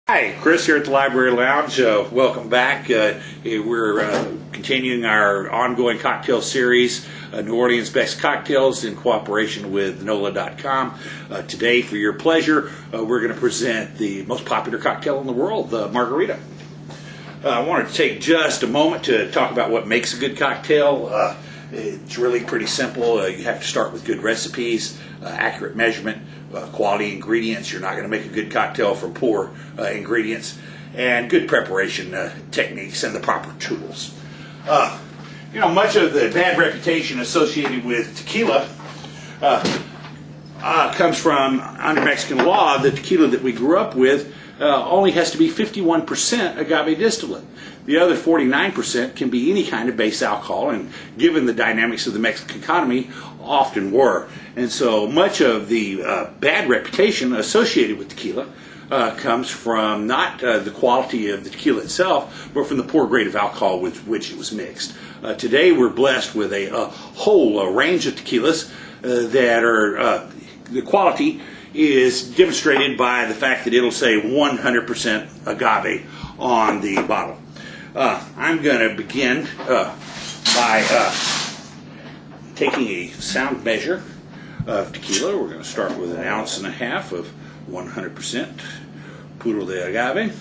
Hi, Chris here at the Library Lounge. Welcome back. We're continuing our ongoing cocktail series, New Orleans Best Cocktails, in cooperation with NOLA.com. Today, for your pleasure, we're going to present the most popular cocktail in the world, the Margarita. I wanted to take just a moment to talk about what makes a good cocktail. It's really pretty simple. You have to start with good recipes, accurate measurement, quality ingredients. You're not going to make a good cocktail from poor ingredients, and good preparation techniques and the proper tools. Much of the bad reputation associated with tequila comes from, under Mexican law, the tequila that we grew up with only has to be 51% agave distillate. The other 49% can be any kind of base alcohol, and given the dynamics of the Mexican economy, often were. And so much of the bad reputation associated with tequila comes from not the quality of the tequila itself, but from the poor grade of alcohol with which it was mixed. Today we're blessed with a whole range of tequilas that are, the quality is demonstrated by the fact that it'll say 100% agave on the bottle. I'm going to begin by taking a sound measure of tequila. We're going to start with 1.5 ounces of 100% puro de agave.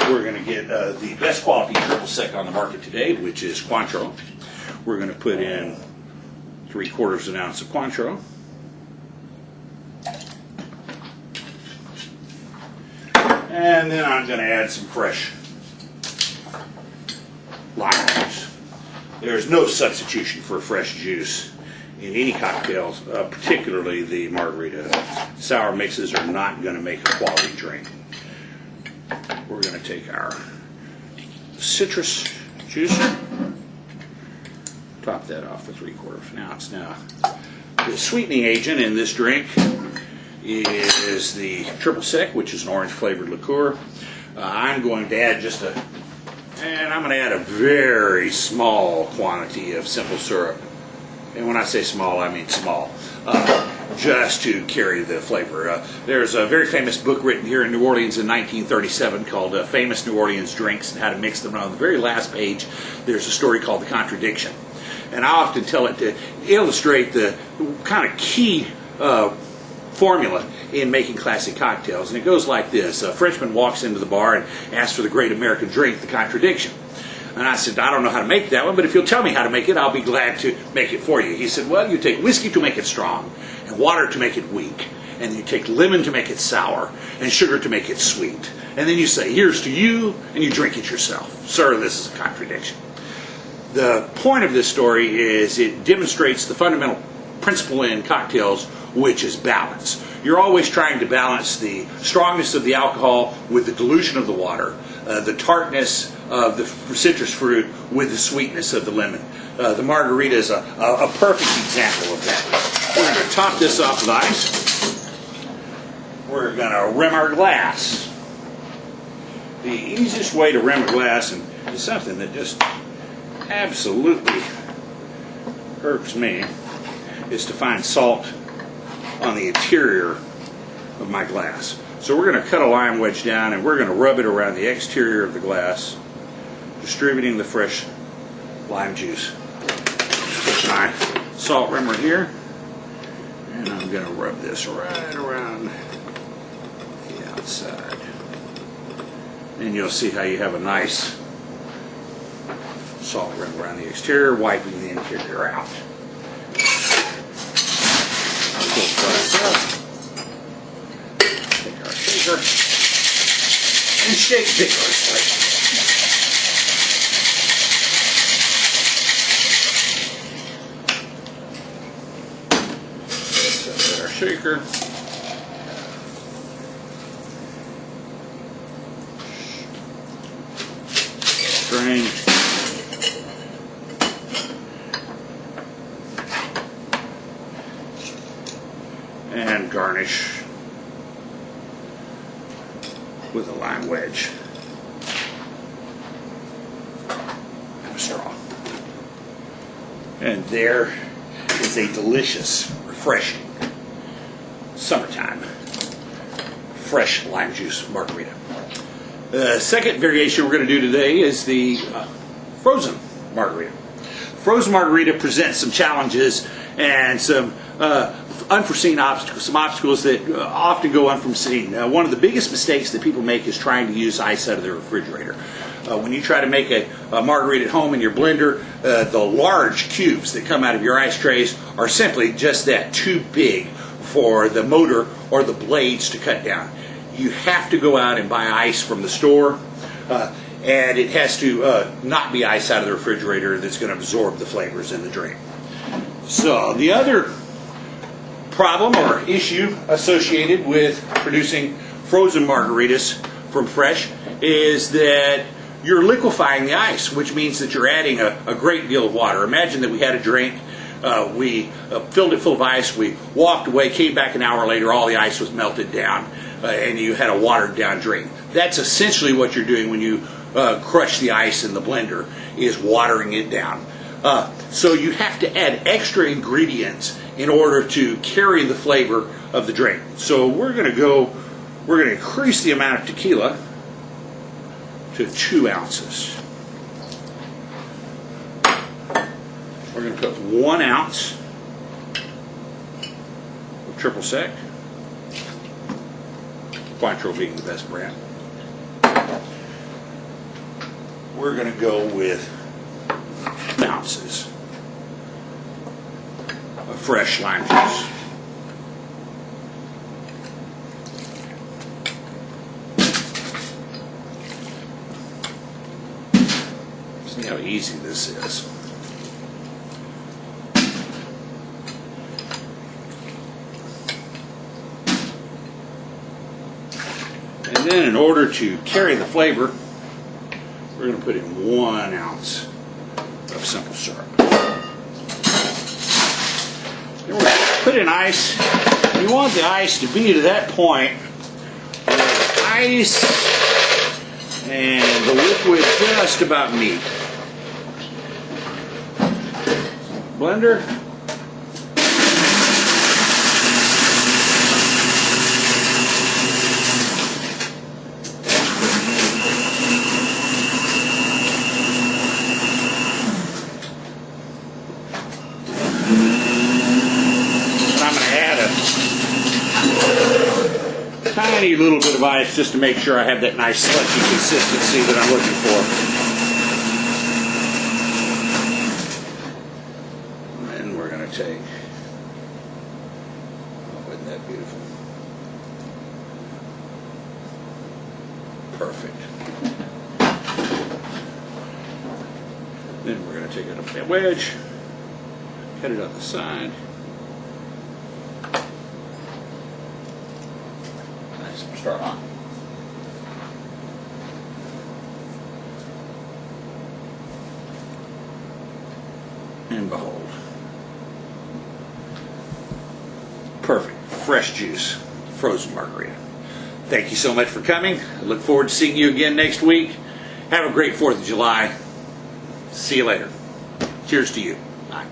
We're going to get the best quality triple sec on the market today, which is Cointreau. We're going to put in 3/4 ounce of Cointreau. And then I'm going to add some fresh lime juice. There's no substitution for fresh juice in any cocktails, particularly the margarita. Sour mixes are not going to make a quality drink. We're going to take our citrus juicer, top that off with 3/4 ounce. Now, the sweetening agent in this drink is the triple sec, which is an orange flavored liqueur. I'm going to add I'm going to add a very small quantity of simple syrup. And when I say small, I mean small. Just to carry the flavor. There's a very famous book written here in New Orleans in 1937 called Famous New Orleans Drinks and How to Mix Them. And on the very last page, there's a story called The Contradiction. And I often tell it to illustrate the kind of key formula in making classic cocktails. And it goes like this. A Frenchman walks into the bar and asks for the great American drink, The Contradiction. And I said, I don't know how to make that one, but if you'll tell me how to make it, I'll be glad to make it for you. He said, well, you take whiskey to make it strong, and water to make it weak, and you take lemon to make it sour, and sugar to make it sweet. And then you say, here's to you, and you drink it yourself. Sir, this is a contradiction. The point of this story is it demonstrates the fundamental principle in cocktails, which is balance. You're always trying to balance the strongness of the alcohol with the dilution of the water, the tartness of the citrus fruit with the sweetness of the lemon. The margarita is a perfect example of that. We're going to top this off with ice. We're going to rim our glass. The easiest way to rim a glass, and is something that just absolutely irks me, is to find salt on the interior of my glass. So we're going to cut a lime wedge down and we're going to rub it around the exterior of the glass, distributing the fresh lime juice. Take my salt rimmer here, and I'm going to rub this right around the outside. And you'll see how you have a nice salt rim around the exterior, wiping the interior out. Take our shaker and shake vigorously. Set our shaker. Strain. And garnish with a lime wedge and a straw. And there is a delicious, refreshing summertime fresh lime juice margarita. The second variation we're going to do today is the frozen margarita. Frozen margarita presents some challenges and some unforeseen obstacles, some obstacles that often go unforeseen. One of the biggest mistakes that people make is trying to use ice out of the refrigerator. When you try to make a margarita at home in your blender, the large cubes that come out of your ice trays are simply just that, too big for the motor or the blades to cut down. You have to go out and buy ice from the store, and it has to not be ice out of the refrigerator that's going to absorb the flavors in the drink. So the other problem or issue associated with producing frozen margaritas from fresh is that you're liquefying the ice, which means that you're adding a great deal of water. Imagine that we had a drink, we filled it full of ice, we walked away, came back an hour later, all the ice was melted down, and you had a watered down drink. That's essentially what you're doing when you crush the ice in the blender, is watering it down. So you have to add extra ingredients in order to carry the flavor of the drink. So we're going to increase the amount of tequila to 2 ounces. We're going to put 1 ounce of triple sec, Cointreau being the best brand. We're going to go with 2 ounces of fresh lime juice. See how easy this is. And then in order to carry the flavor, we're going to put in 1 ounce of simple syrup. Then we're going to put in ice. You want the ice to be to that point where the ice and the liquid just about meet. Blender. Tiny little bit of ice just to make sure I have that nice slushy consistency that I'm looking for. And we're going to take, oh, isn't that beautiful? Perfect. Then we're going to take it up that wedge, cut it on the side. Start on. And behold. Perfect. Fresh juice. Frozen margarita. Thank you so much for coming. I look forward to seeing you again next week. Have a great 4th of July. See you later. Cheers to you. Bye.